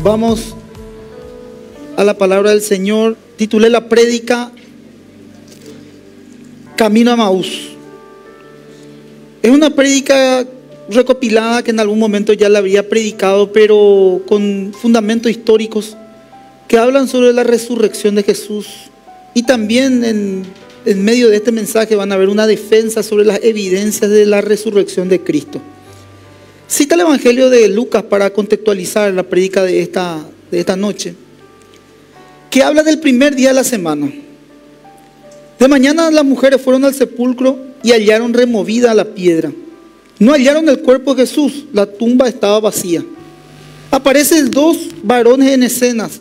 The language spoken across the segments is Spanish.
Vamos a la palabra del Señor. Titulé la prédica Camino a Emaús. Es una prédica recopilada que en algún momento ya la había predicado, pero con fundamentos históricos que hablan sobre la resurrección de Jesús. Y también en medio de este mensaje van a ver una defensa sobre las evidencias de la resurrección de Cristo. Cita el Evangelio de Lucas para contextualizar la prédica de esta noche, que habla del primer día de la semana. De mañana las mujeres fueron al sepulcro y hallaron removida la piedra. No hallaron el cuerpo de Jesús, la tumba estaba vacía. Aparecen dos varones en escenas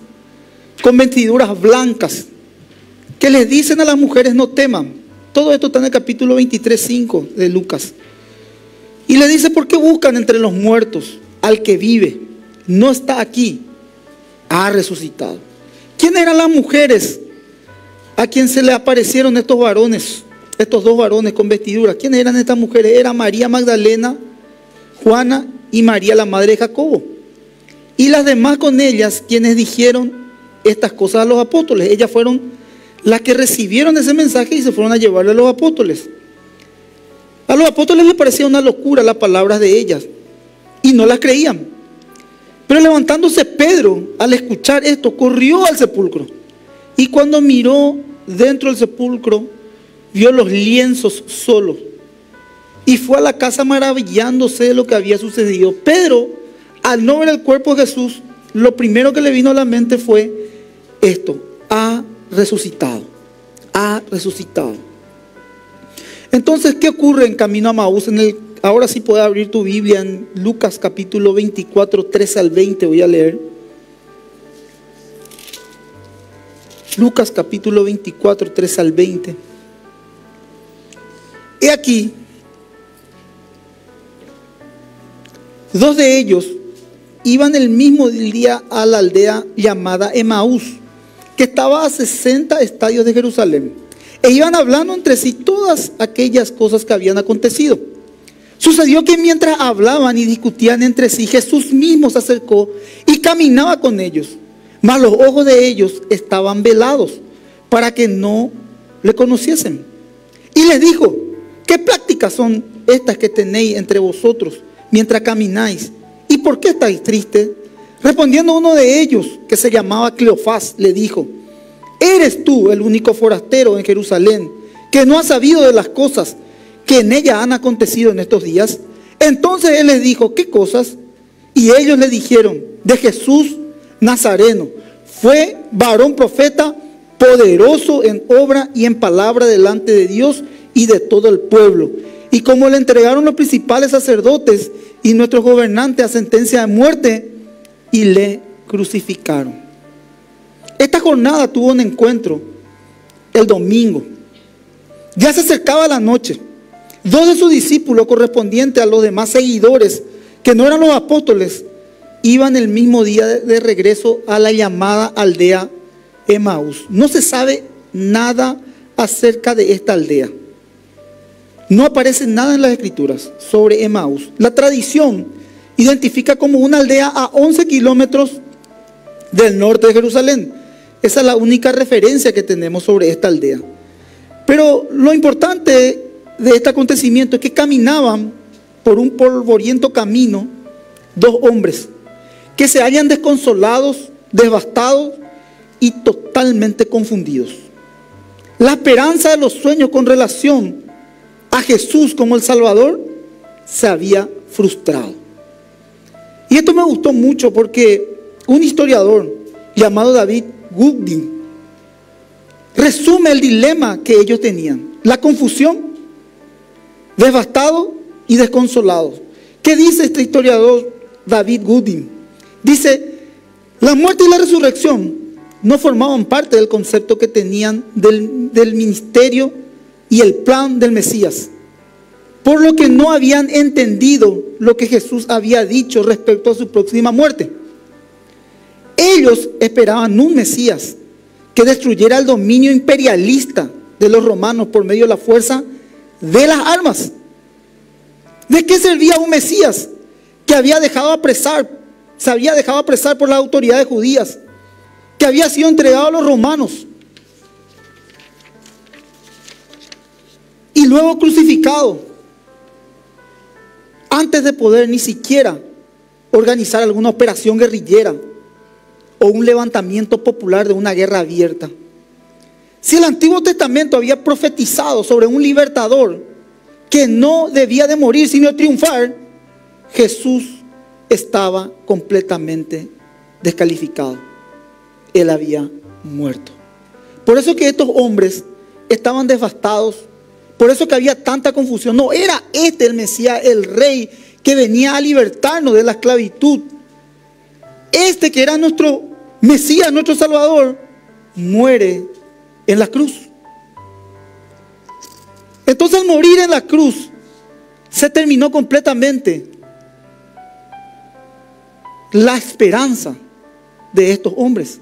con vestiduras blancas que les dicen a las mujeres: no teman. Todo esto está en el capítulo 23:5 de Lucas. Y le dice: ¿por qué buscan entre los muertos al que vive? No está aquí, ha resucitado. ¿Quiénes eran las mujeres a quien se le aparecieron estos dos varones con vestiduras? ¿Quiénes eran estas mujeres? Era María Magdalena, Juana y María, la madre de Jacobo. Y las demás con ellas, quienes dijeron estas cosas a los apóstoles. Ellas fueron las que recibieron ese mensaje y se fueron a llevarle a los apóstoles. A los apóstoles les parecía una locura las palabras de ellas y no las creían. Pero levantándose Pedro, al escuchar esto, corrió al sepulcro. Y cuando miró dentro del sepulcro, vio los lienzos solos. Y fue a la casa maravillándose de lo que había sucedido. Pedro, al no ver el cuerpo de Jesús, lo primero que le vino a la mente fue esto: ha resucitado, ha resucitado. Entonces, ¿qué ocurre en Camino a Emaús? Ahora sí puedes abrir tu Biblia en Lucas capítulo 24, 13 al 20, voy a leer. Lucas capítulo 24, 13 al 20. He aquí, dos de ellos iban el mismo día a la aldea llamada Emaús, que estaba a 60 estadios de Jerusalén. E iban hablando entre sí todas aquellas cosas que habían acontecido. Sucedió que mientras hablaban y discutían entre sí, Jesús mismo se acercó y caminaba con ellos. Mas los ojos de ellos estaban velados para que no le conociesen. Y les dijo: ¿qué prácticas son estas que tenéis entre vosotros mientras camináis? ¿Y por qué estáis tristes? Respondiendo uno de ellos, que se llamaba Cleofás, le dijo: ¿eres tú el único forastero en Jerusalén que no ha sabido de las cosas que en ella han acontecido en estos días? Entonces él les dijo: ¿qué cosas? Y ellos le dijeron: de Jesús Nazareno. Fue varón profeta, poderoso en obra y en palabra delante de Dios y de todo el pueblo. Y como le entregaron los principales sacerdotes y nuestros gobernantes a sentencia de muerte, y le crucificaron. Esta jornada tuvo un encuentro el domingo. Ya se acercaba la noche. Dos de sus discípulos, correspondientes a los demás seguidores, que no eran los apóstoles, iban el mismo día de regreso a la llamada aldea Emaús. No se sabe nada acerca de esta aldea. No aparece nada en las escrituras sobre Emaús. La tradición identifica como una aldea a 11 kilómetros del norte de Jerusalén. Esa es la única referencia que tenemos sobre esta aldea. Pero lo importante de este acontecimiento es que caminaban por un polvoriento camino dos hombres que se hallan desconsolados, devastados y totalmente confundidos. La esperanza de los sueños con relación a Jesús como el Salvador se había frustrado. Y esto me gustó mucho porque un historiador llamado David Gooding resume el dilema que ellos tenían: la confusión, devastados y desconsolados. ¿Qué dice este historiador David Gooding? Dice: la muerte y la resurrección no formaban parte del concepto que tenían del ministerio y el plan del Mesías, por lo que no habían entendido lo que Jesús había dicho respecto a su próxima muerte. Ellos esperaban un Mesías que destruyera el dominio imperialista de los romanos por medio de la fuerza de las armas. ¿De qué servía un Mesías que había dejado apresar se había dejado apresar por las autoridades judías, que había sido entregado a los romanos y luego crucificado antes de poder ni siquiera organizar alguna operación guerrillera o un levantamiento popular de una guerra abierta. Si el Antiguo Testamento había profetizado sobre un libertador que no debía de morir sino de triunfar, Jesús estaba completamente descalificado. Él había muerto. Por eso que estos hombres estaban devastados. Por eso que había tanta confusión. No era este el Mesías, el Rey, que venía a libertarnos de la esclavitud. Este que era nuestro Mesías, nuestro Salvador, muere en la cruz. Entonces al morir en la cruz, se terminó completamente la esperanza de estos hombres.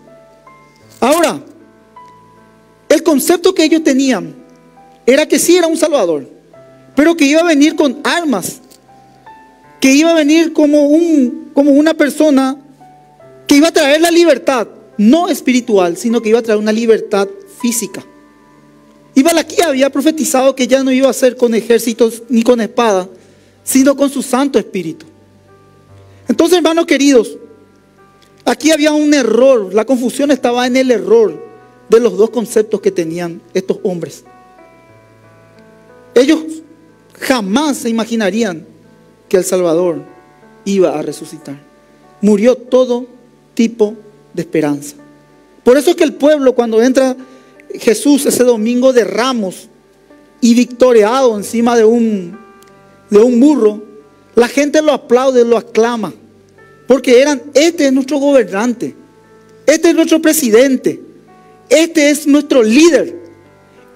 Ahora, el concepto que ellos tenían era que sí era un Salvador, pero que iba a venir con armas, que iba a venir como una persona que iba a traer la libertad, no espiritual, sino que iba a traer una libertad física. Y Malaquías había profetizado que ya no iba a ser con ejércitos ni con espada, sino con su Santo Espíritu. Entonces, hermanos queridos, aquí había un error. La confusión estaba en el error de los dos conceptos que tenían estos hombres. Ellos jamás se imaginarían que el Salvador iba a resucitar. Murió todo tipo de esperanza. Por eso es que el pueblo, cuando entra Jesús ese domingo de Ramos y victoriado encima de un burro, la gente lo aplaude, lo aclama, porque este es nuestro gobernante, este es nuestro presidente, este es nuestro líder.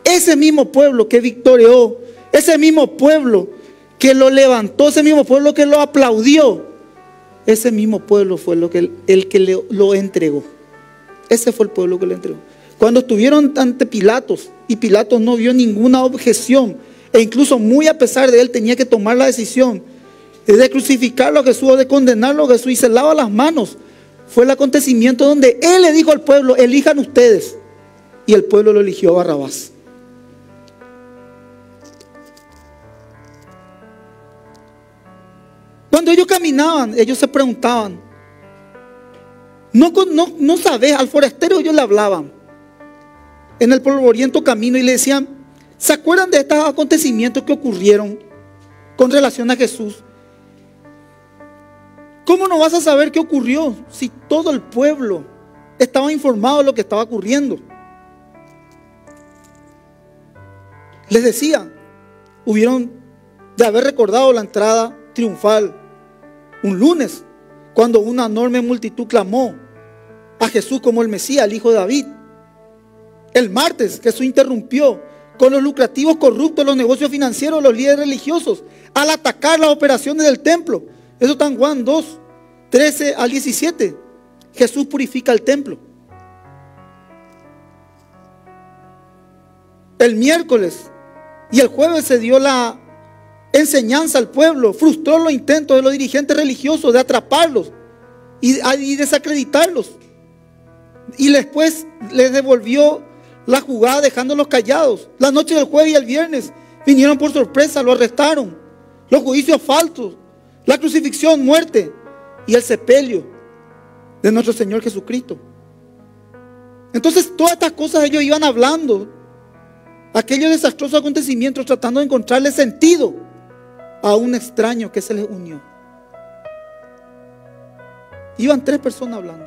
Ese mismo pueblo que victorió, ese mismo pueblo que lo levantó, ese mismo pueblo que lo aplaudió, ese mismo pueblo fue el que lo entregó. Ese fue el pueblo que lo entregó. Cuando estuvieron ante Pilatos, y Pilatos no vio ninguna objeción, e incluso muy a pesar de él tenía que tomar la decisión de crucificarlo a Jesús o de condenarlo a Jesús, y se lava las manos. Fue el acontecimiento donde él le dijo al pueblo: elijan ustedes. Y el pueblo lo eligió a Barrabás. Cuando ellos caminaban, ellos se preguntaban, no sabes, al forastero ellos le hablaban en el polvoriento camino y le decían: ¿se acuerdan de estos acontecimientos que ocurrieron con relación a Jesús? ¿Cómo no vas a saber qué ocurrió si todo el pueblo estaba informado de lo que estaba ocurriendo? Les decía, hubieron de haber recordado la entrada triunfal un lunes, cuando una enorme multitud clamó a Jesús como el Mesías, el Hijo de David. El martes Jesús interrumpió con los lucrativos corruptos los negocios financieros de los líderes religiosos al atacar las operaciones del templo. Eso está en Juan 2, 13 al 17. Jesús purifica el templo. El miércoles y el jueves se dio la enseñanza al pueblo, frustró los intentos de los dirigentes religiosos de atraparlos y desacreditarlos. Y después les devolvió la jugada dejándolos callados. La noche del jueves y el viernes vinieron por sorpresa, lo arrestaron. Los juicios falsos, la crucifixión, muerte y el sepelio de nuestro Señor Jesucristo. Entonces todas estas cosas ellos iban hablando, aquellos desastrosos acontecimientos, tratando de encontrarle sentido a un extraño que se les unió. Iban 3 personas hablando,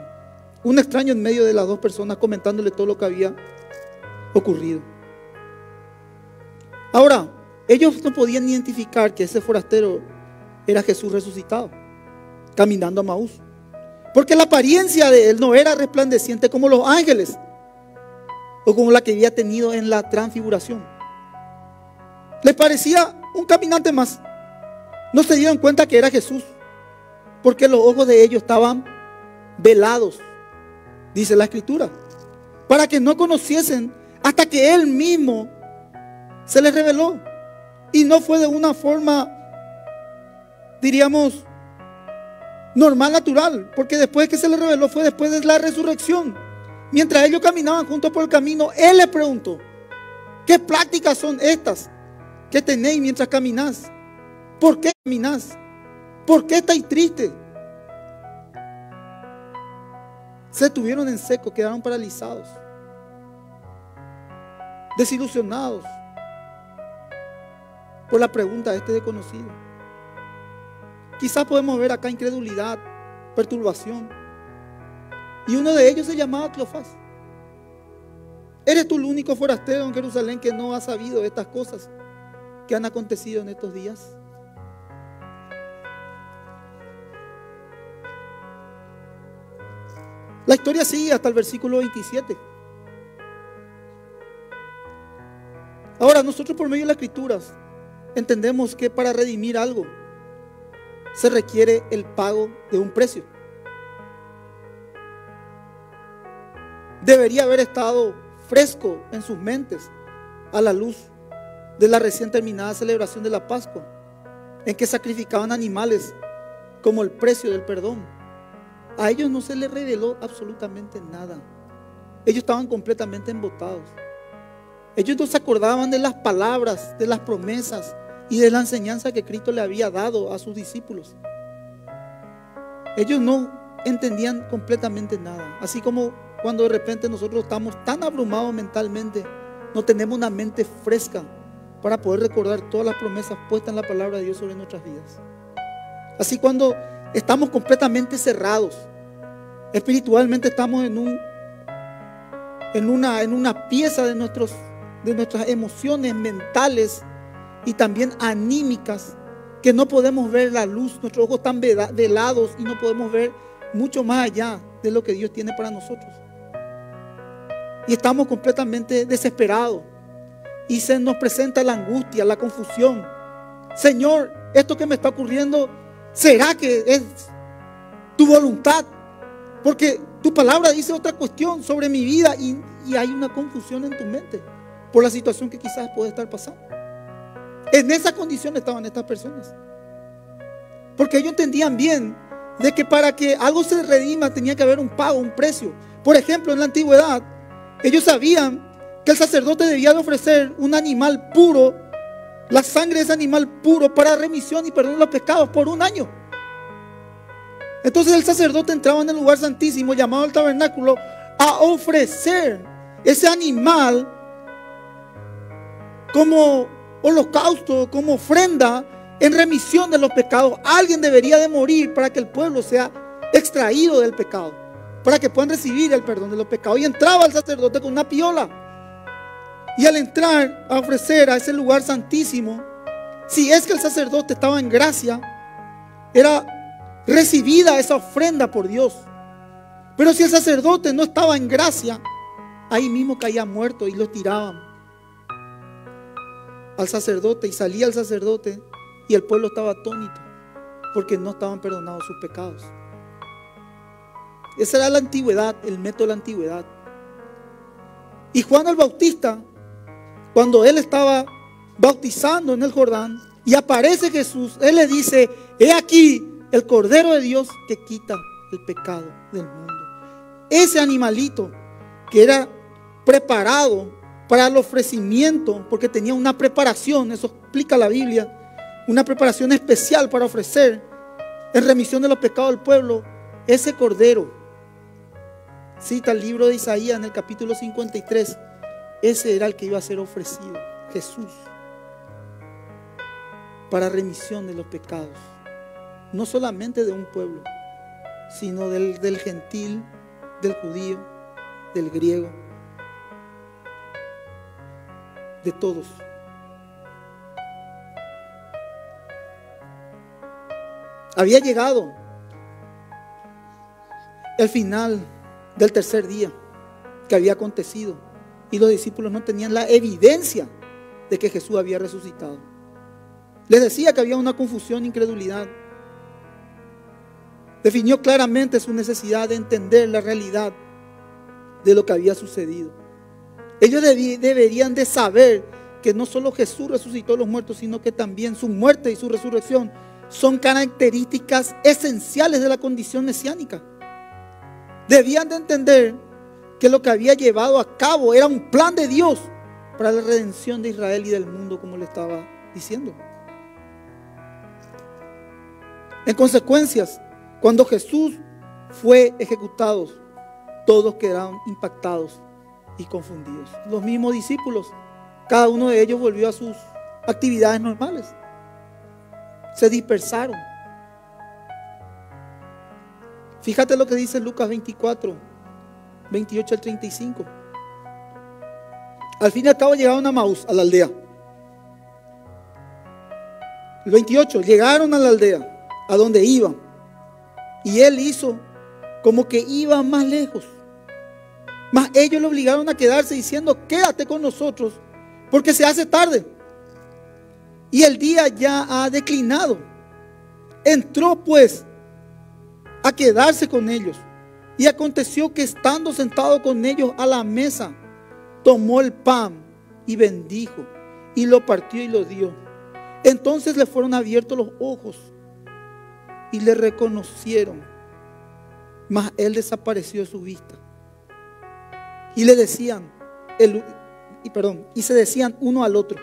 un extraño en medio de las 2 personas comentándole todo lo que había ocurrido. Ahora, ellos no podían identificar que ese forastero era Jesús resucitado, caminando a Maús, porque la apariencia de él no era resplandeciente como los ángeles o como la que había tenido en la transfiguración. Les parecía un caminante más. No se dieron cuenta que era Jesús, porque los ojos de ellos estaban velados, dice la Escritura, para que no conociesen hasta que Él mismo se les reveló. Y no fue de una forma, diríamos, normal, natural, porque después que se le reveló fue después de la resurrección. Mientras ellos caminaban juntos por el camino, Él les preguntó: ¿qué prácticas son estas que tenéis mientras caminás? ¿Por qué caminás? ¿Por qué estáis tristes? Se tuvieron en seco, quedaron paralizados, desilusionados por la pregunta de este desconocido. Quizás podemos ver acá incredulidad, perturbación. Y uno de ellos se llamaba Cleofás. ¿Eres tú el único forastero en Jerusalén que no ha sabido estas cosas que han acontecido en estos días? La historia sigue hasta el versículo 27. Ahora, nosotros por medio de las Escrituras entendemos que para redimir algo se requiere el pago de un precio. Debería haber estado fresco en sus mentes a la luz de la recién terminada celebración de la Pascua, en que sacrificaban animales como el precio del perdón. A ellos no se les reveló absolutamente nada. Ellos estaban completamente embotados. Ellos no se acordaban de las palabras, de las promesas y de la enseñanza que Cristo le había dado a sus discípulos. Ellos no entendían completamente nada. Así como cuando de repente nosotros estamos tan abrumados mentalmente, no tenemos una mente fresca para poder recordar todas las promesas puestas en la palabra de Dios sobre nuestras vidas. Así cuando estamos completamente cerrados, espiritualmente estamos en una pieza de nuestras emociones mentales y también anímicas, que no podemos ver la luz, nuestros ojos están velados y no podemos ver mucho más allá de lo que Dios tiene para nosotros. Y estamos completamente desesperados y se nos presenta la angustia, la confusión. Señor, esto que me está ocurriendo, ¿será que es tu voluntad? Porque tu palabra dice otra cuestión sobre mi vida y hay una confusión en tu mente por la situación que quizás puede estar pasando. En esa condición estaban estas personas, porque ellos entendían bien de que para que algo se redima tenía que haber un pago, un precio. Por ejemplo, en la antigüedad ellos sabían que el sacerdote debía de ofrecer un animal puro, la sangre de ese animal puro, para remisión y perdón de los pecados por un año. Entonces el sacerdote entraba en el lugar santísimo, llamado el tabernáculo, a ofrecer ese animal como holocausto, como ofrenda en remisión de los pecados. Alguien debería de morir para que el pueblo sea extraído del pecado, para que puedan recibir el perdón de los pecados. Y entraba el sacerdote con una piola, y al entrar a ofrecer a ese lugar santísimo, si es que el sacerdote estaba en gracia, era recibida esa ofrenda por Dios. Pero si el sacerdote no estaba en gracia, ahí mismo caía muerto y lo tiraban al sacerdote, y salía el sacerdote y el pueblo estaba atónito porque no estaban perdonados sus pecados. Esa era la antigüedad, el método de la antigüedad. Y Juan el Bautista, cuando él estaba bautizando en el Jordán y aparece Jesús, él le dice: he aquí el Cordero de Dios que quita el pecado del mundo. Ese animalito que era preparado para el ofrecimiento, porque tenía una preparación, eso explica la Biblia, una preparación especial para ofrecer en remisión de los pecados del pueblo. Ese Cordero, cita el libro de Isaías en el capítulo 53, ese era el que iba a ser ofrecido, Jesús, para remisión de los pecados, no solamente de un pueblo, sino del gentil, del judío, del griego, de todos. Había llegado el final del tercer día que había acontecido, y los discípulos no tenían la evidencia de que Jesús había resucitado. Les decía que había una confusión, incredulidad. Definió claramente su necesidad de entender la realidad de lo que había sucedido. Ellos deberían de saber que no solo Jesús resucitó a los muertos, sino que también su muerte y su resurrección son características esenciales de la condición mesiánica. Debían de entender que lo que había llevado a cabo era un plan de Dios para la redención de Israel y del mundo, como le estaba diciendo. En consecuencias, cuando Jesús fue ejecutado, todos quedaron impactados y confundidos. Los mismos discípulos, cada uno de ellos volvió a sus actividades normales. Se dispersaron. Fíjate lo que dice Lucas 24, 28 al 35. Al fin y al cabo llegaron a Maús, a la aldea. El 28, llegaron a la aldea, a donde iban. Y él hizo como que iba más lejos. Mas ellos le obligaron a quedarse diciendo: quédate con nosotros, porque se hace tarde y el día ya ha declinado. Entró pues a quedarse con ellos. Y aconteció que estando sentado con ellos a la mesa, tomó el pan y bendijo y lo partió y lo dio. Entonces le fueron abiertos los ose y le reconocieron, mas él desapareció de su vista. Y le decían, y se decían uno al otro: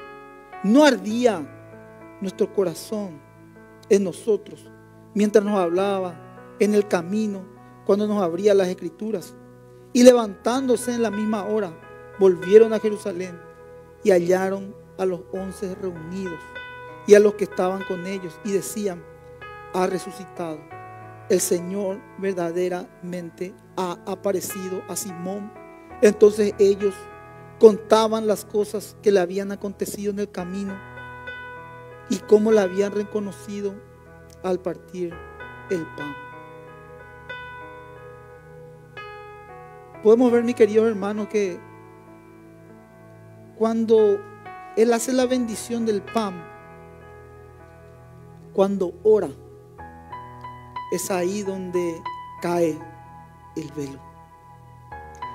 ¿no ardía nuestro corazón en nosotros mientras nos hablaba en el camino, cuando nos abría las escrituras? Y levantándose en la misma hora, volvieron a Jerusalén y hallaron a los 11 reunidos y a los que estaban con ellos, y decían: ha resucitado. El Señor verdaderamente ha aparecido a Simón. Entonces ellos contaban las cosas que le habían acontecido en el camino y cómo la habían reconocido al partir el pan. Podemos ver, mi querido hermano, que cuando Él hace la bendición del pan, cuando ora, es ahí donde cae el velo.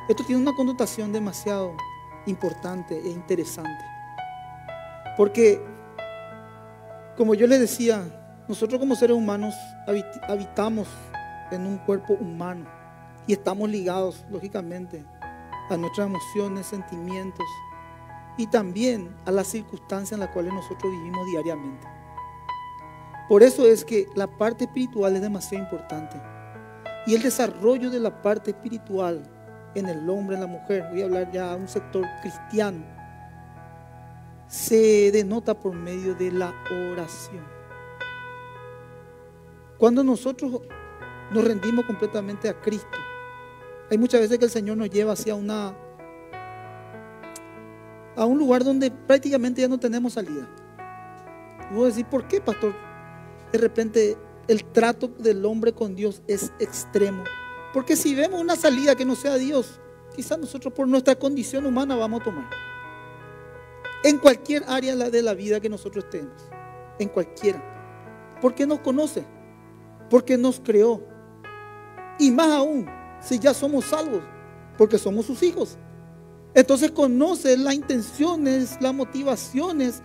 Esto tiene una connotación demasiado importante e interesante, porque, como yo les decía, nosotros como seres humanos habitamos en un cuerpo humano y estamos ligados, lógicamente, a nuestras emociones, sentimientos y también a las circunstancias en las cuales nosotros vivimos diariamente. Por eso es que la parte espiritual es demasiado importante, y el desarrollo de la parte espiritual en el hombre, en la mujer, voy a hablar ya a un sector cristiano, se denota por medio de la oración. Cuando nosotros nos rendimos completamente a Cristo, hay muchas veces que el Señor nos lleva hacia a un lugar donde prácticamente ya no tenemos salida. Y voy a decir: ¿por qué, pastor? De repente el trato del hombre con Dios es extremo. Porque si vemos una salida que no sea Dios, quizás nosotros por nuestra condición humana vamos a tomar. En cualquier área de la vida que nosotros estemos, en cualquiera. Porque nos conoce, porque nos creó. Y más aún, si ya somos salvos, porque somos sus hijos. Entonces conoce las intenciones, las motivaciones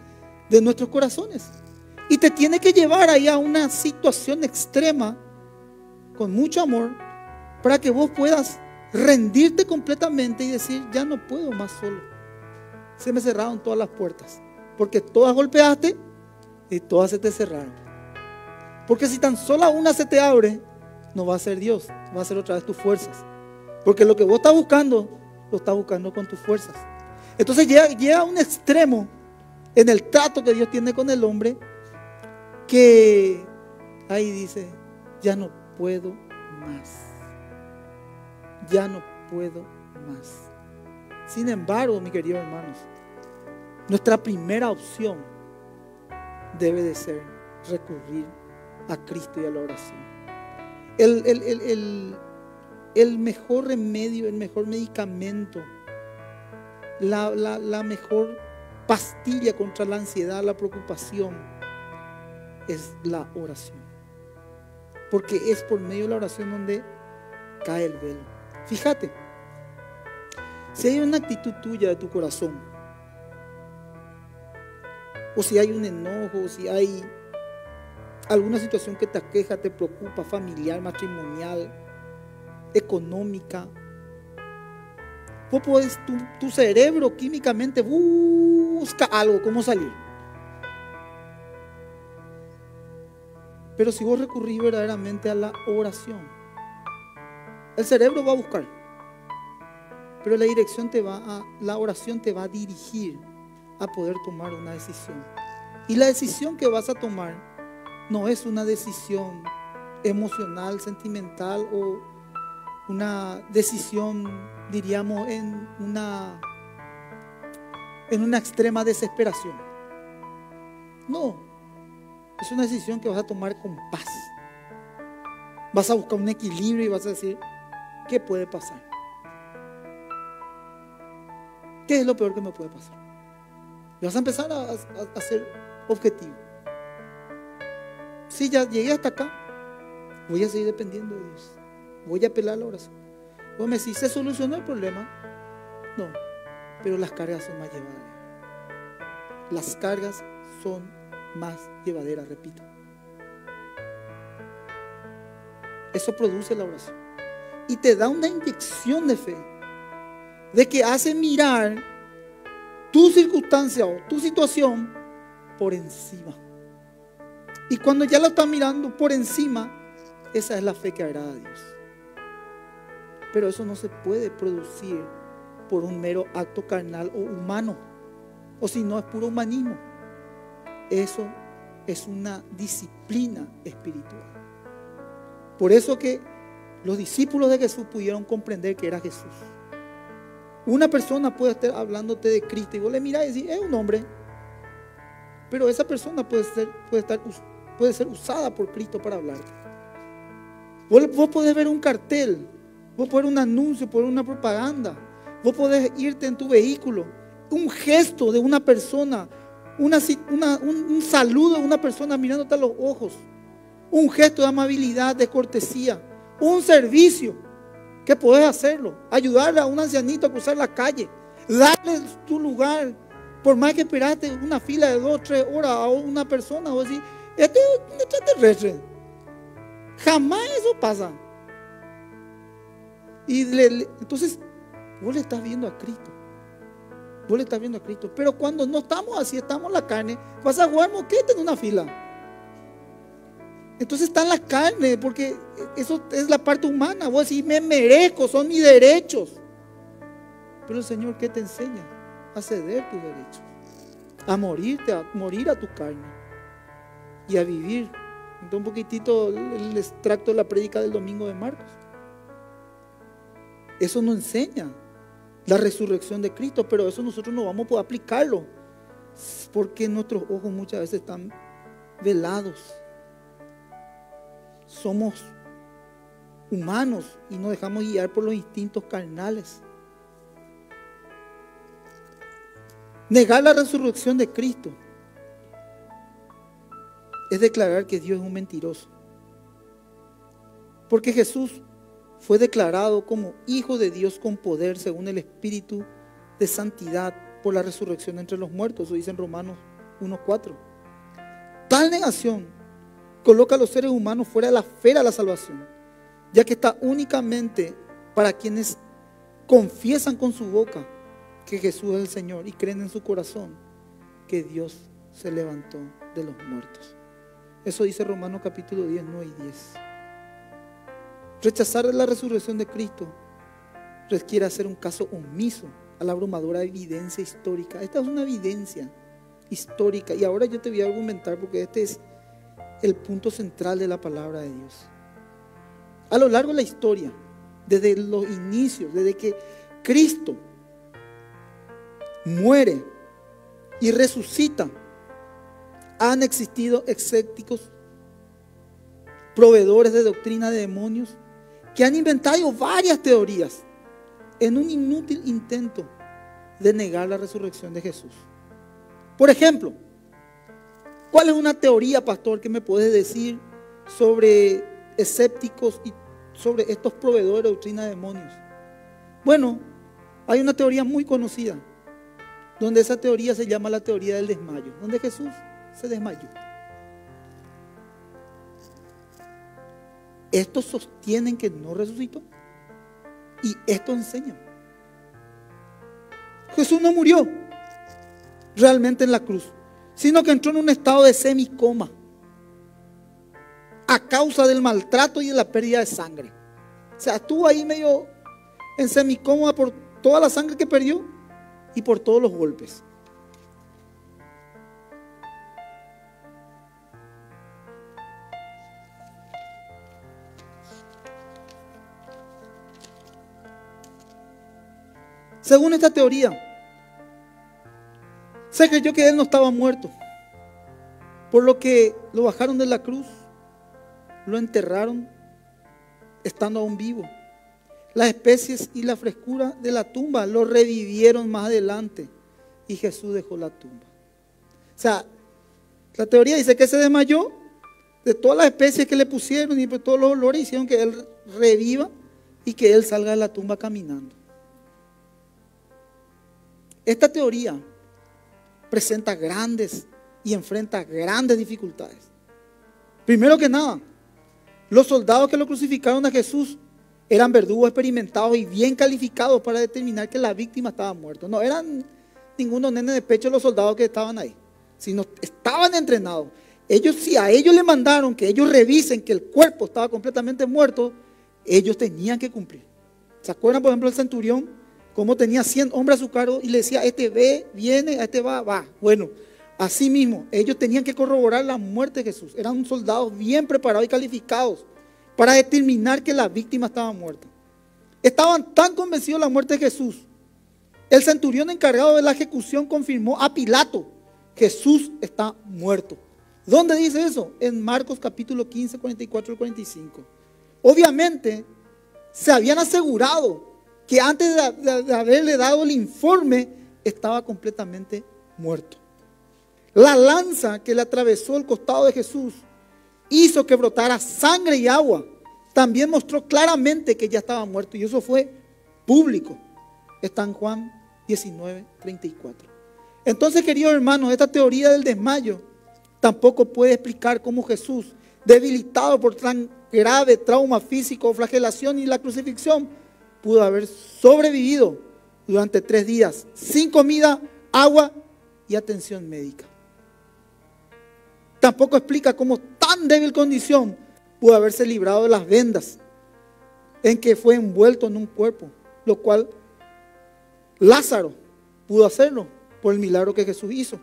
de nuestros corazones. Y te tiene que llevar ahí a una situación extrema, con mucho amor, para que vos puedas rendirte completamente y decir: ya no puedo más solo. Se me cerraron todas las puertas, porque todas golpeaste y todas se te cerraron. Porque si tan solo una se te abre, no va a ser Dios, va a ser otra vez tus fuerzas. Porque lo que vos estás buscando, lo estás buscando con tus fuerzas. Entonces llega a un extremo en el trato que Dios tiene con el hombre, que ahí dice: ya no puedo más. Ya no puedo más. Sin embargo, mis queridos hermanos, nuestra primera opción debe de ser recurrir a Cristo y a la oración. El mejor remedio, el mejor medicamento, la mejor pastilla contra la ansiedad, la preocupación, es la oración. Porque es por medio de la oración donde cae el velo. Fíjate, si hay una actitud tuya de tu corazón, o si hay un enojo, o si hay alguna situación que te aqueja, te preocupa, familiar, matrimonial, económica. Vos podés, tu cerebro químicamente busca algo, cómo salir. Pero si vos recurrís verdaderamente a la oración, el cerebro va a buscar, pero la oración te va a dirigir a poder tomar una decisión. Y la decisión que vas a tomar no es una decisión emocional, sentimental o una decisión, diríamos, en una extrema desesperación. No, es una decisión que vas a tomar con paz. Vas a buscar un equilibrio y vas a decir, ¿qué puede pasar? ¿Qué es lo peor que me puede pasar? Y vas a empezar a ser objetivo. Si ya llegué hasta acá, voy a seguir dependiendo de Dios. Voy a apelar a la oración. Vos me decís, ¿se solucionó el problema? No, pero las cargas son más llevaderas. Las cargas son más llevaderas, repito. Eso produce la oración. Y te da una inyección de fe, de que hace mirar tu circunstancia o tu situación por encima. Y cuando ya lo estás mirando por encima, esa es la fe que agrada a Dios. Pero eso no se puede producir por un mero acto carnal o humano, o si no es puro humanismo. Eso es una disciplina espiritual. Por eso que los discípulos de Jesús pudieron comprender que era Jesús. Una persona puede estar hablándote de Cristo y vos le mirás y decís, es un hombre. Pero esa persona puede ser usada por Cristo para hablarte. Vos podés ver un cartel, vos podés ver un anuncio, podés ver una propaganda, vos podés irte en tu vehículo, un gesto de una persona, un saludo de una persona mirándote a los ojos, un gesto de amabilidad, de cortesía, un servicio que podés hacerlo, ayudar a un ancianito a cruzar la calle, darle tu lugar, por más que esperaste una fila de 2 o 3 horas a una persona, vos decís, este es un extraterrestre. Jamás eso pasa. Y entonces vos le estás viendo a Cristo. Vos le estás viendo a Cristo. Pero cuando no estamos así, estamos en la carne, vas a jugar moquete en una fila. Entonces está en la carne, porque eso es la parte humana. Vos decís, me merezco, son mis derechos. Pero el Señor, ¿qué te enseña? A ceder tus derechos, a morir a tu carne y a vivir. Entonces un poquitito el extracto de la prédica del domingo de Marcos. Eso nos enseña la resurrección de Cristo, pero eso nosotros no vamos a poder aplicarlo porque nuestros ojos muchas veces están velados. Somos humanos y nos dejamos guiar por los instintos carnales. Negar la resurrección de Cristo es declarar que Dios es un mentiroso. Porque Jesús fue declarado como Hijo de Dios con poder según el Espíritu de santidad por la resurrección entre los muertos. Eso dice en Romanos 1:4. Tal negación coloca a los seres humanos fuera de la esfera de la salvación, ya que está únicamente para quienes confiesan con su boca que Jesús es el Señor y creen en su corazón que Dios se levantó de los muertos. Eso dice Romanos capítulo 10, 9 y 10. Rechazar la resurrección de Cristo requiere hacer un caso omiso a la abrumadora evidencia histórica. Esta es una evidencia histórica y ahora yo te voy a argumentar porque este es el punto central de la palabra de Dios. A lo largo de la historia, desde los inicios, desde que Cristo muere y resucita, han existido escépticos, proveedores de doctrina de demonios, que han inventado varias teorías en un inútil intento de negar la resurrección de Jesús. Por ejemplo, ¿cuál es una teoría, pastor, que me puedes decir sobre escépticos y sobre estos proveedores de doctrina de demonios? Bueno, hay una teoría muy conocida, donde esa teoría se llama la teoría del desmayo, donde Jesús se desmayó. estos sostienen que no resucitó. Y esto enseña. Jesús no murió realmente en la cruz, sino que entró en un estado de semicoma a causa del maltrato y de la pérdida de sangre. O sea, estuvo ahí medio en semicoma por toda la sangre que perdió y por todos los golpes. Según esta teoría, se creyó que él no estaba muerto, por lo que lo bajaron de la cruz, lo enterraron estando aún vivo. Las especies y la frescura de la tumba lo revivieron más adelante y Jesús dejó la tumba. O sea, la teoría dice que se desmayó de todas las especies que le pusieron y por todos los olores hicieron que él reviva y que él salga de la tumba caminando. Esta teoría presenta grandes y enfrenta grandes dificultades. Primero que nada, los soldados que lo crucificaron a Jesús eran verdugos experimentados y bien calificados para determinar que la víctima estaba muerta. No eran ningunos nenes de pecho los soldados que estaban ahí, sino estaban entrenados. Ellos, si a ellos le mandaron que ellos revisen que el cuerpo estaba completamente muerto, ellos tenían que cumplir. ¿Se acuerdan, por ejemplo, el centurión? Cómo tenía 100 hombres a su cargo y le decía, este ve, viene, este va, va. Bueno, así mismo, ellos tenían que corroborar la muerte de Jesús. Eran soldados bien preparados y calificados para determinar que la víctima estaba muerta. Estaban tan convencidos de la muerte de Jesús. El centurión encargado de la ejecución confirmó a Pilato, Jesús está muerto. ¿Dónde dice eso? En Marcos capítulo 15, 44 y 45. Obviamente, se habían asegurado que antes de haberle dado el informe, estaba completamente muerto. La lanza que le atravesó el costado de Jesús hizo que brotara sangre y agua. También mostró claramente que ya estaba muerto. Y eso fue público. Está en Juan 19, 34. Entonces, queridos hermanos, esta teoría del desmayo tampoco puede explicar cómo Jesús, debilitado por tan grave trauma físico, flagelación y la crucifixión, pudo haber sobrevivido durante 3 días sin comida, agua y atención médica. Tampoco explica cómo tan débil condición pudo haberse librado de las vendas en que fue envuelto en un cuerpo, lo cual Lázaro pudo hacerlo por el milagro que Jesús hizo.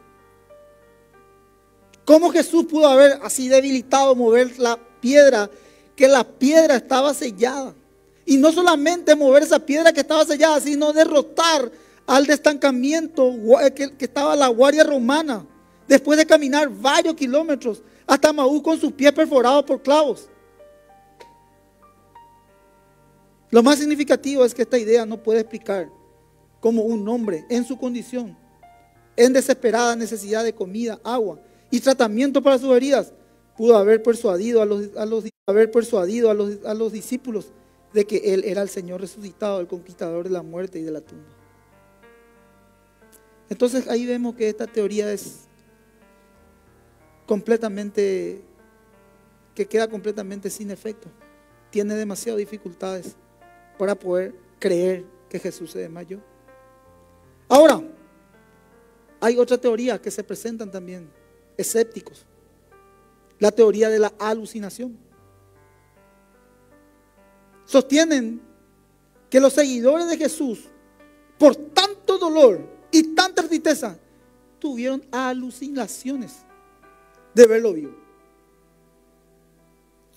¿Cómo Jesús pudo haber así debilitado, mover la piedra, que la piedra estaba sellada? Y no solamente mover esa piedra que estaba sellada, sino derrotar al destacamento que estaba la guardia romana, después de caminar varios kilómetros hasta Maús con sus pies perforados por clavos. Lo más significativo es que esta idea no puede explicar cómo un hombre en su condición, en desesperada necesidad de comida, agua y tratamiento para sus heridas, pudo haber persuadido a los discípulos de que Él era el Señor resucitado, el conquistador de la muerte y de la tumba. Entonces ahí vemos que esta teoría es completamente, que queda completamente sin efecto. Tiene demasiadas dificultades para poder creer que Jesús se desmayó. Ahora, hay otra teoría que se presentan también escépticos. La teoría de la alucinación. Sostienen que los seguidores de Jesús, por tanto dolor y tanta tristeza, tuvieron alucinaciones de verlo vivo.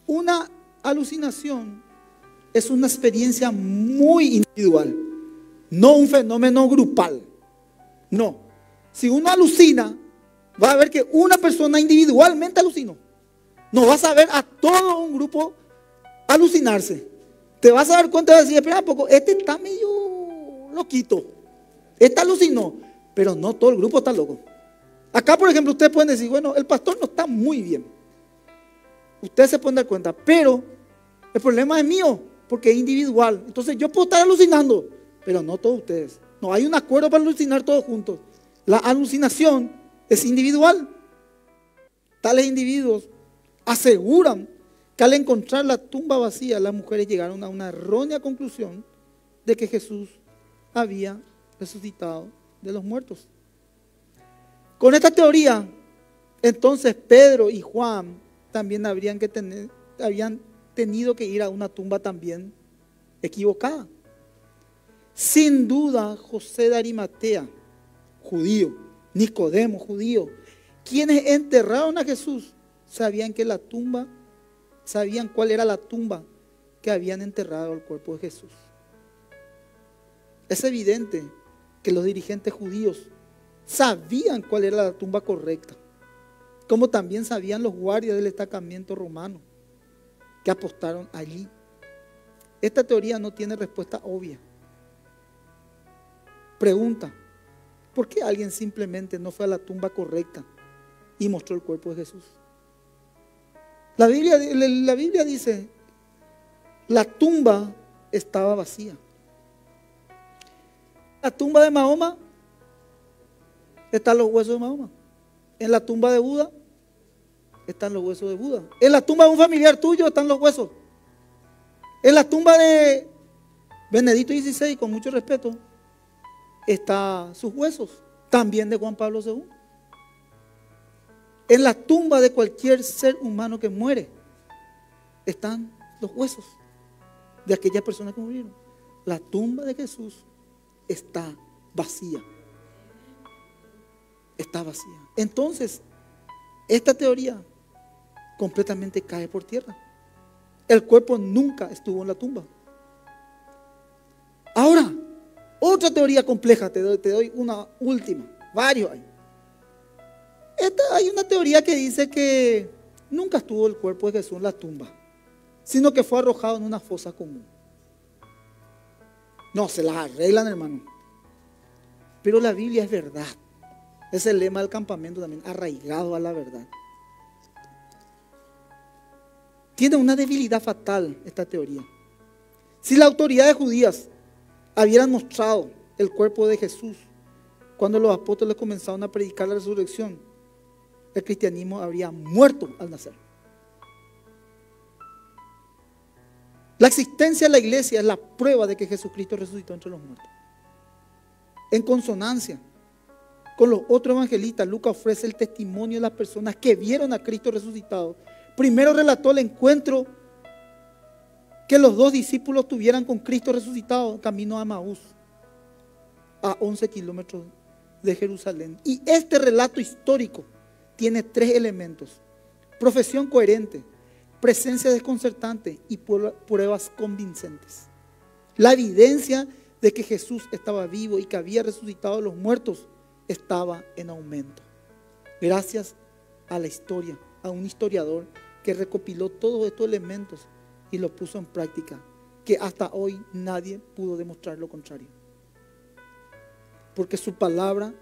Una alucinación es una experiencia muy individual, no un fenómeno grupal. No, si uno alucina, va a ver que una persona individualmente alucinó. No vas a ver a todo un grupo alucinarse. Te vas a dar cuenta de decir, espera un poco, este está medio loquito, este alucinó, pero no todo el grupo está loco. Acá, por ejemplo, ustedes pueden decir, bueno, el pastor no está muy bien. Ustedes se pueden dar cuenta, pero el problema es mío, porque es individual. Entonces yo puedo estar alucinando, pero no todos ustedes. No hay un acuerdo para alucinar todos juntos. La alucinación es individual. Tales individuos aseguran que al encontrar la tumba vacía, las mujeres llegaron a una errónea conclusión de que Jesús había resucitado de los muertos. Con esta teoría, entonces Pedro y Juan también habrían tenido que ir a una tumba también equivocada. Sin duda, José de Arimatea, judío, Nicodemo, judío, quienes enterraron a Jesús, sabían cuál era la tumba que habían enterrado el cuerpo de Jesús. Es evidente que los dirigentes judíos sabían cuál era la tumba correcta, como también sabían los guardias del destacamento romano que apostaron allí. Esta teoría no tiene respuesta obvia. Pregunta: ¿por qué alguien simplemente no fue a la tumba correcta y mostró el cuerpo de Jesús? La Biblia dice: la tumba estaba vacía. La tumba de Mahoma están los huesos de Mahoma. En la tumba de Buda están los huesos de Buda. En la tumba de un familiar tuyo están los huesos. En la tumba de Benedicto XVI, con mucho respeto, están sus huesos. También de Juan Pablo II. En la tumba de cualquier ser humano que muere están los huesos de aquellas personas que murieron. La tumba de Jesús está vacía. Está vacía. Entonces, esta teoría completamente cae por tierra. El cuerpo nunca estuvo en la tumba. Ahora, otra teoría compleja, te doy una última. Varios hay. Hay una teoría que dice que nunca estuvo el cuerpo de Jesús en la tumba, sino que fue arrojado en una fosa común. No, se las arreglan, hermano. Pero la Biblia es verdad. Es el lema del campamento también, arraigado a la verdad. Tiene una debilidad fatal esta teoría. Si las autoridades judías hubieran mostrado el cuerpo de Jesús cuando los apóstoles comenzaron a predicar la resurrección, el cristianismo habría muerto al nacer. La existencia de la iglesia es la prueba de que Jesucristo resucitó entre los muertos. En consonancia con los otros evangelistas, Lucas ofrece el testimonio de las personas que vieron a Cristo resucitado. Primero relató el encuentro que los dos discípulos tuvieran con Cristo resucitado camino a Emaús, a 11 kilómetros de Jerusalén. Y este relato histórico tiene 3 elementos: profesión coherente, presencia desconcertante y pruebas convincentes. La evidencia de que Jesús estaba vivo y que había resucitado de los muertos estaba en aumento. Gracias a la historia, a un historiador que recopiló todos estos elementos y los puso en práctica, que hasta hoy nadie pudo demostrar lo contrario. Porque su palabra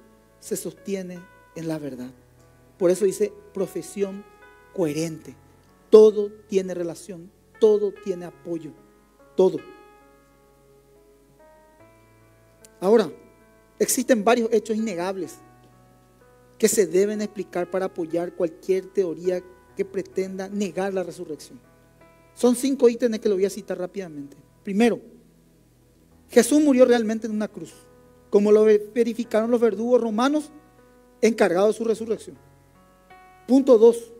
se sostiene en la verdad. Por eso dice profesión coherente. Todo tiene relación, todo tiene apoyo, todo. Ahora, existen varios hechos innegables que se deben explicar para apoyar cualquier teoría que pretenda negar la resurrección. Son 5 ítems que lo voy a citar rápidamente. Primero, Jesús murió realmente en una cruz, como lo verificaron los verdugos romanos encargados de su resurrección. Punto 2.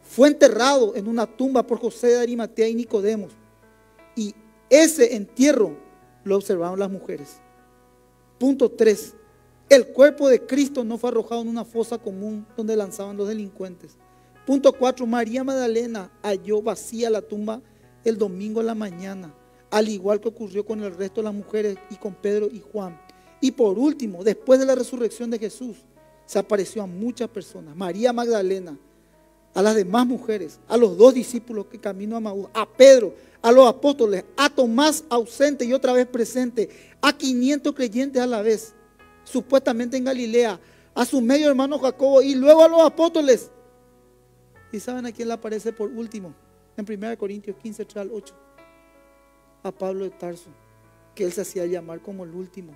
Fue enterrado en una tumba por José de Arimatea y Nicodemo. Y ese entierro lo observaron las mujeres. Punto 3. El cuerpo de Cristo no fue arrojado en una fosa común donde lanzaban los delincuentes. Punto 4. María Magdalena halló vacía la tumba el domingo en la mañana, al igual que ocurrió con el resto de las mujeres y con Pedro y Juan. Y por último, después de la resurrección de Jesús, se apareció a muchas personas. María Magdalena, a las demás mujeres, a los 2 discípulos que camino a Emaús, a Pedro, a los apóstoles, a Tomás ausente y otra vez presente, a 500 creyentes a la vez, supuestamente en Galilea, a su medio hermano Jacobo y luego a los apóstoles. ¿Y saben a quién le aparece por último? En 1 Corintios 15, 3 al 8. A Pablo de Tarso, que él se hacía llamar como el último,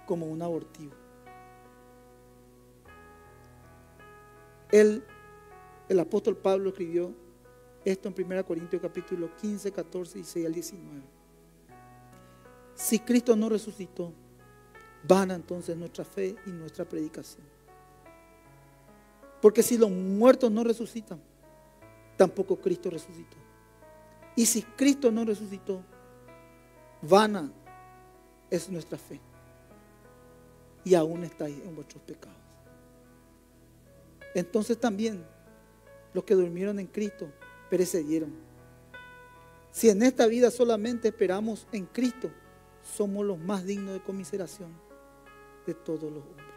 como un abortivo. El apóstol Pablo escribió esto en 1 Corintios capítulo 15, 14, 16 al 19. Si Cristo no resucitó, vana entonces nuestra fe y nuestra predicación. Porque si los muertos no resucitan, tampoco Cristo resucitó. Y si Cristo no resucitó, vana es nuestra fe. Y aún estáis en vuestros pecados. Entonces también los que durmieron en Cristo perecieron. Si en esta vida solamente esperamos en Cristo, somos los más dignos de conmiseración de todos los hombres.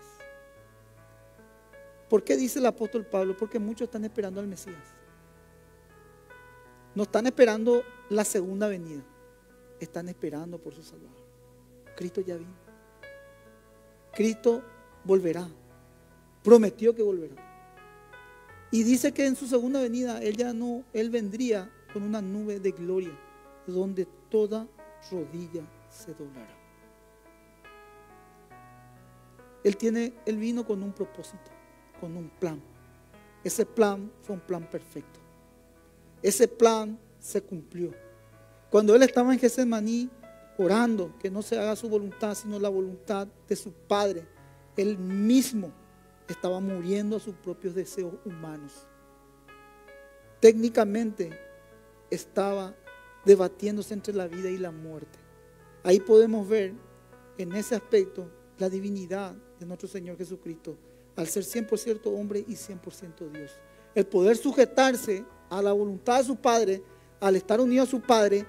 ¿Por qué dice el apóstol Pablo? Porque muchos están esperando al Mesías. No están esperando la segunda venida, están esperando por su Salvador. Cristo ya vino. Cristo volverá. Prometió que volverá. Y dice que en su segunda venida Él vendría con una nube de gloria, donde toda rodilla se doblará. Él vino con un propósito, con un plan. Ese plan fue un plan perfecto. Ese plan se cumplió. Cuando Él estaba en Getsemaní orando, que no se haga su voluntad, sino la voluntad de su Padre, Él mismo estaba muriendo a sus propios deseos humanos. Técnicamente estaba debatiéndose entre la vida y la muerte. Ahí podemos ver en ese aspecto la divinidad de nuestro Señor Jesucristo, al ser 100% hombre y 100% Dios. El poder sujetarse a la voluntad de su Padre, al estar unido a su Padre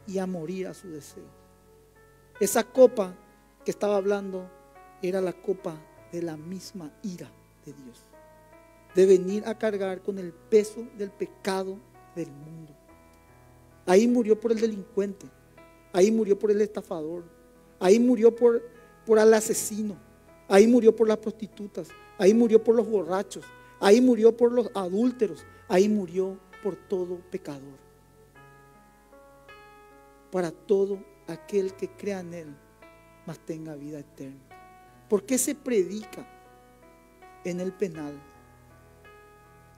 y a morir a su deseo. Esa copa que estaba hablando era la copa de la misma ira de Dios, de venir a cargar con el peso del pecado del mundo. Ahí murió por el delincuente, ahí murió por el estafador, ahí murió por el asesino, ahí murió por las prostitutas, ahí murió por los borrachos, ahí murió por los adúlteros, ahí murió por todo pecador. Para todo aquel que crea en Él, mas tenga vida eterna. ¿Por qué se predica en el penal?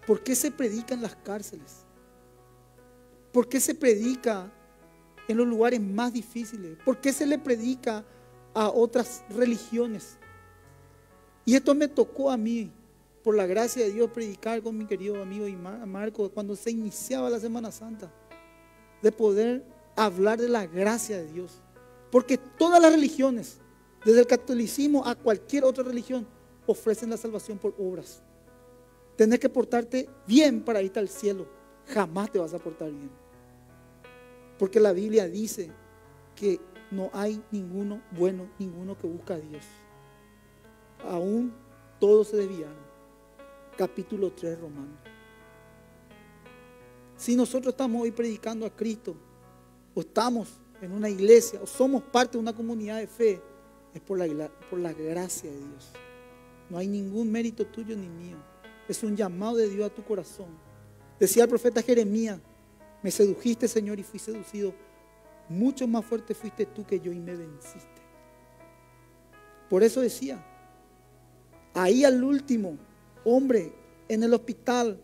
¿Por qué se predica en las cárceles? ¿Por qué se predica en los lugares más difíciles? ¿Por qué se le predica a otras religiones? Y esto me tocó a mí, por la gracia de Dios, predicar con mi querido amigo Marco cuando se iniciaba la Semana Santa, de poder hablar de la gracia de Dios. Porque todas las religiones, desde el catolicismo a cualquier otra religión, ofrecen la salvación por obras. Tenés que portarte bien para irte al cielo. Jamás te vas a portar bien. Porque la Biblia dice que no hay ninguno bueno, ninguno que busca a Dios. Aún todos se desviaron. Capítulo 3, Romanos. Si nosotros estamos hoy predicando a Cristo, o estamos en una iglesia, o somos parte de una comunidad de fe, es por la gracia de Dios. No hay ningún mérito tuyo ni mío. Es un llamado de Dios a tu corazón. Decía el profeta Jeremías: me sedujiste, Señor, y fui seducido. Mucho más fuerte fuiste tú que yo y me venciste. Por eso decía, ahí al último hombre en el hospital,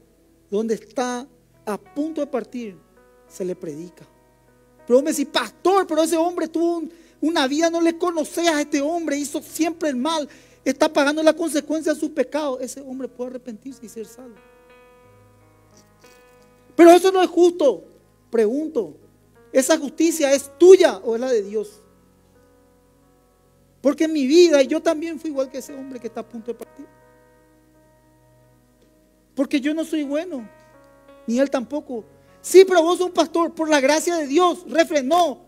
donde está a punto de partir, se le predica. Pero vos me decís: pastor, pero ese hombre tuvo una vida, no le conocías a este hombre, hizo siempre el mal, está pagando la consecuencia de sus pecados. Ese hombre puede arrepentirse y ser salvo. Pero eso no es justo. Pregunto, ¿esa justicia es tuya o es la de Dios? Porque en mi vida, y yo también fui igual que ese hombre que está a punto de partir. Porque yo no soy bueno, ni él tampoco. Sí, pero vos sos un pastor, por la gracia de Dios, refrenó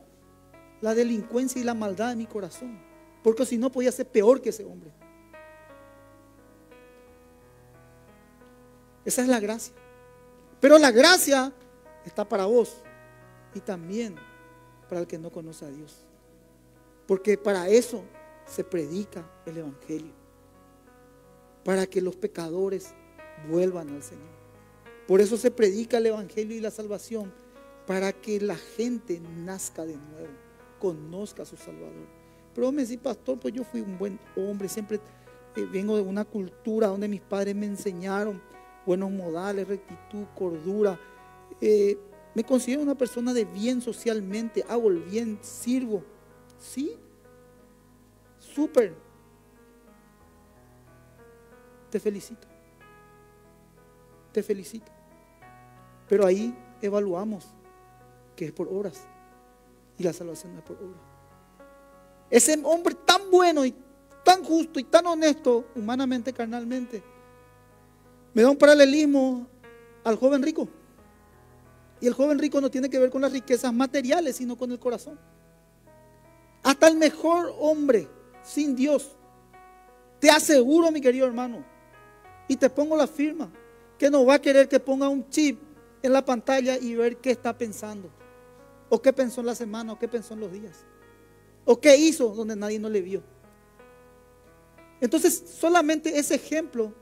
la delincuencia y la maldad de mi corazón. Porque si no, podía ser peor que ese hombre. Esa es la gracia. Pero la gracia está para vos y también para el que no conoce a Dios. Porque para eso se predica el Evangelio. Para que los pecadores vuelvan al Señor. Por eso se predica el Evangelio y la salvación, para que la gente nazca de nuevo, conozca a su Salvador. Pero vos me decís: pastor, pues yo fui un buen hombre, siempre vengo de una cultura donde mis padres me enseñaron buenos modales, rectitud, cordura, Me considero una persona de bien socialmente, hago el bien, sirvo. Sí, súper. Te felicito. Te felicito. Pero ahí evaluamos que es por obras. Y la salvación no es por obras. Ese hombre tan bueno y tan justo y tan honesto, humanamente, carnalmente, me da un paralelismo al joven rico. Y el joven rico no tiene que ver con las riquezas materiales, sino con el corazón. Hasta el mejor hombre sin Dios, te aseguro, mi querido hermano, y te pongo la firma, que no va a querer que ponga un chip en la pantalla y ver qué está pensando, o qué pensó en la semana, o qué pensó en los días, o qué hizo donde nadie no le vio. Entonces, solamente ese ejemplo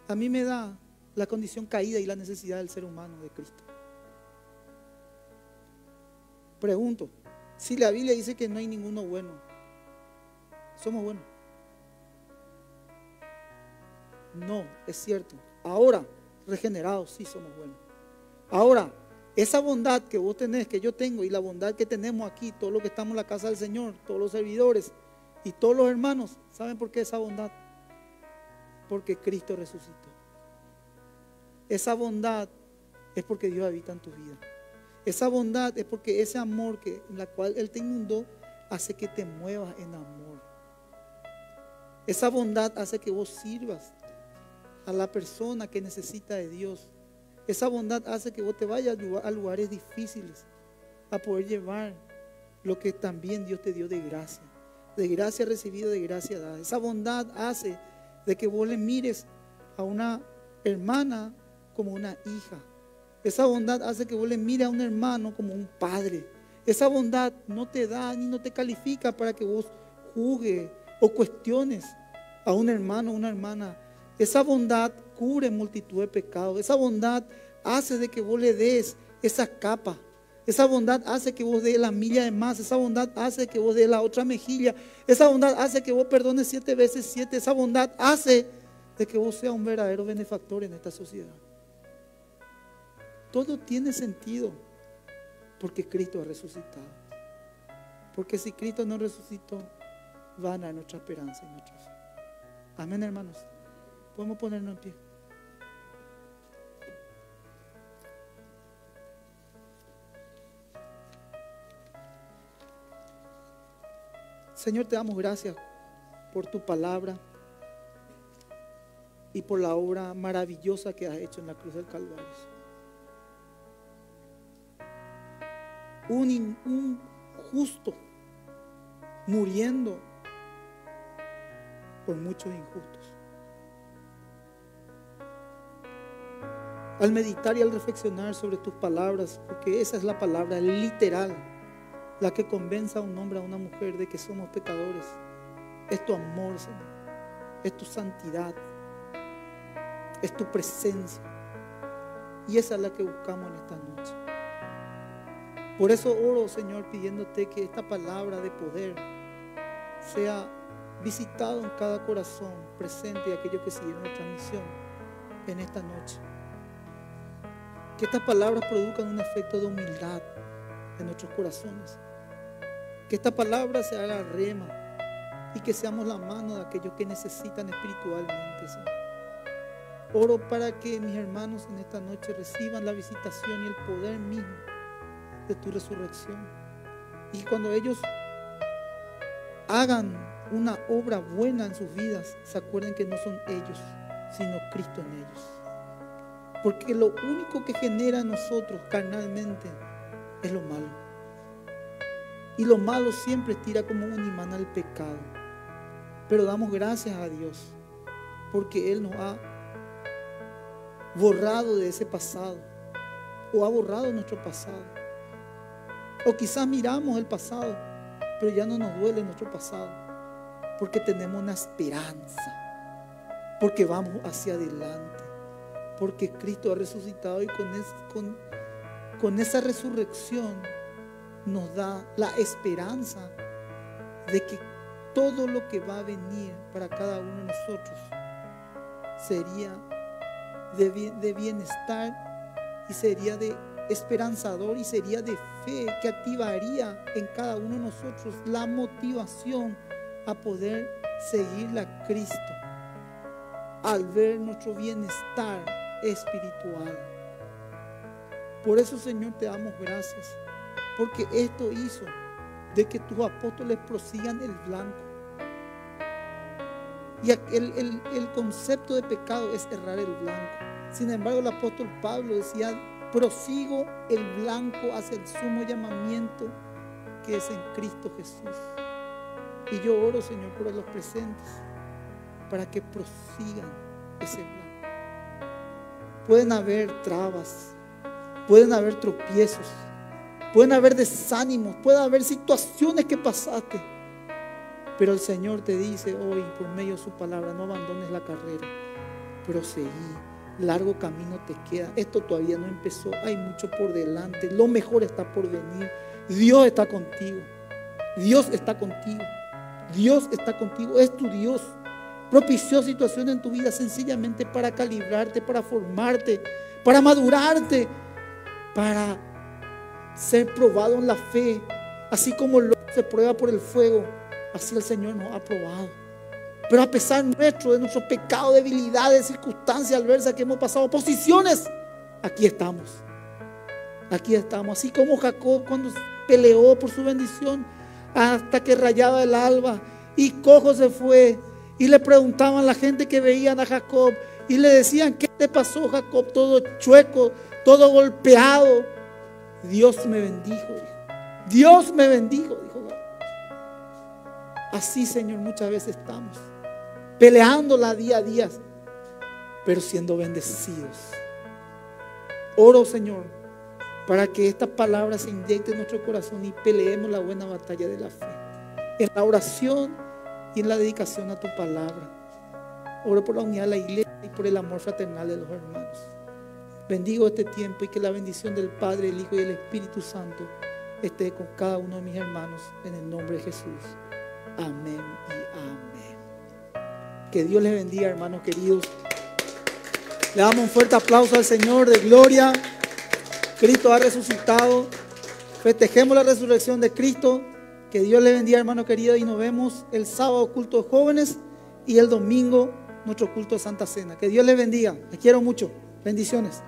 a mí me da la condición caída y la necesidad del ser humano de Cristo. Pregunto, si la Biblia dice que no hay ninguno bueno, ¿somos buenos? No, es cierto. Ahora, regenerados, sí somos buenos. Ahora, esa bondad que vos tenés, que yo tengo, y la bondad que tenemos aquí, todos los que estamos en la casa del Señor, todos los servidores y todos los hermanos, ¿saben por qué esa bondad? Porque Cristo resucitó. Esa bondad es porque Dios habita en tu vida. Esa bondad es porque ese amor en la cual Él te inundó hace que te muevas en amor. Esa bondad hace que vos sirvas a la persona que necesita de Dios. Esa bondad hace que vos te vayas a lugares difíciles a poder llevar lo que también Dios te dio de gracia. De gracia recibida, de gracia dada. Esa bondad hace de que vos le mires a una hermana como una hija. Esa bondad hace que vos le mires a un hermano como un padre. Esa bondad no te da ni no te califica para que vos juzgues o cuestiones a un hermano o una hermana. Esa bondad cubre multitud de pecados. Esa bondad hace de que vos le des esa capa. Esa bondad hace que vos des la milla de más. Esa bondad hace que vos des la otra mejilla. Esa bondad hace que vos perdones 7 veces 7. Esa bondad hace de que vos seas un verdadero benefactor en esta sociedad. Todo tiene sentido porque Cristo ha resucitado. Porque si Cristo no resucitó, vana es nuestra esperanza y nuestra fe. Amén, hermanos. Podemos ponernos en pie. Señor, te damos gracias por tu palabra y por la obra maravillosa que has hecho en la cruz del Calvario. Un justo muriendo por muchos injustos. Al meditar y al reflexionar sobre tus palabras, porque esa es la palabra literal, la que convence a un hombre, a una mujer de que somos pecadores, es tu amor, Señor, es tu santidad, es tu presencia, y esa es la que buscamos en esta noche. Por eso oro, Señor, pidiéndote que esta palabra de poder sea visitado en cada corazón presente de aquellos que siguen nuestra misión en esta noche. Que estas palabras produzcan un efecto de humildad en nuestros corazones. Que esta palabra se haga rema y que seamos la mano de aquellos que necesitan espiritualmente, Señor. Oro para que mis hermanos en esta noche reciban la visitación y el poder mismo de tu resurrección. Y cuando ellos hagan una obra buena en sus vidas, se acuerden que no son ellos, sino Cristo en ellos. Porque lo único que genera en nosotros carnalmente es lo malo. Y lo malo siempre tira como un imán al pecado. Pero damos gracias a Dios porque Él nos ha borrado de ese pasado, o ha borrado nuestro pasado. O quizás miramos el pasado, pero ya no nos duele nuestro pasado, porque tenemos una esperanza, porque vamos hacia adelante, porque Cristo ha resucitado y con esa resurrección nos da la esperanza de que todo lo que va a venir para cada uno de nosotros sería de bienestar y sería de esperanzador y sería de fe que activaría en cada uno de nosotros la motivación a poder seguirle a Cristo al ver nuestro bienestar espiritual. Por eso, Señor, te damos gracias, porque esto hizo de que tus apóstoles prosigan el blanco. Y el concepto de pecado es errar el blanco. Sin embargo, el apóstol Pablo decía: prosigo el blanco hacia el sumo llamamiento que es en Cristo Jesús. Y yo oro, Señor, por los presentes, para que prosigan ese blanco. Pueden haber trabas, pueden haber tropiezos, pueden haber desánimos, pueden haber situaciones que pasaste, pero el Señor te dice hoy, por medio de su palabra: no abandones la carrera, proseguí. Largo camino te queda. Esto todavía no empezó. Hay mucho por delante. Lo mejor está por venir. Dios está contigo. Dios está contigo. Dios está contigo. Es tu Dios. Propició situaciones en tu vida sencillamente para calibrarte, para formarte, para madurarte, para ser probado en la fe. Así como el oro se prueba por el fuego, así el Señor nos ha probado. Pero a pesar de nuestro pecado, debilidades, circunstancias adversas que hemos pasado, posiciones, aquí estamos. Aquí estamos. Así como Jacob cuando peleó por su bendición hasta que rayaba el alba y cojo se fue. Y le preguntaban a la gente que veían a Jacob y le decían: ¿qué te pasó, Jacob? Todo chueco, todo golpeado. Dios me bendijo, dijo. Dios me bendijo, dijo Jacob. Así, Señor, muchas veces estamos peleándola día a día, pero siendo bendecidos. Oro, Señor, para que esta palabra se inyecte en nuestro corazón y peleemos la buena batalla de la fe, en la oración y en la dedicación a tu palabra. Oro por la unidad de la iglesia y por el amor fraternal de los hermanos. Bendigo este tiempo y que la bendición del Padre, el Hijo y el Espíritu Santo esté con cada uno de mis hermanos, en el nombre de Jesús. Amén y amén. Que Dios les bendiga, hermanos queridos. Le damos un fuerte aplauso al Señor de gloria. Cristo ha resucitado. Festejemos la resurrección de Cristo. Que Dios les bendiga, hermanos queridos, y nos vemos el sábado culto de jóvenes y el domingo nuestro culto de Santa Cena. Que Dios les bendiga. Les quiero mucho. Bendiciones.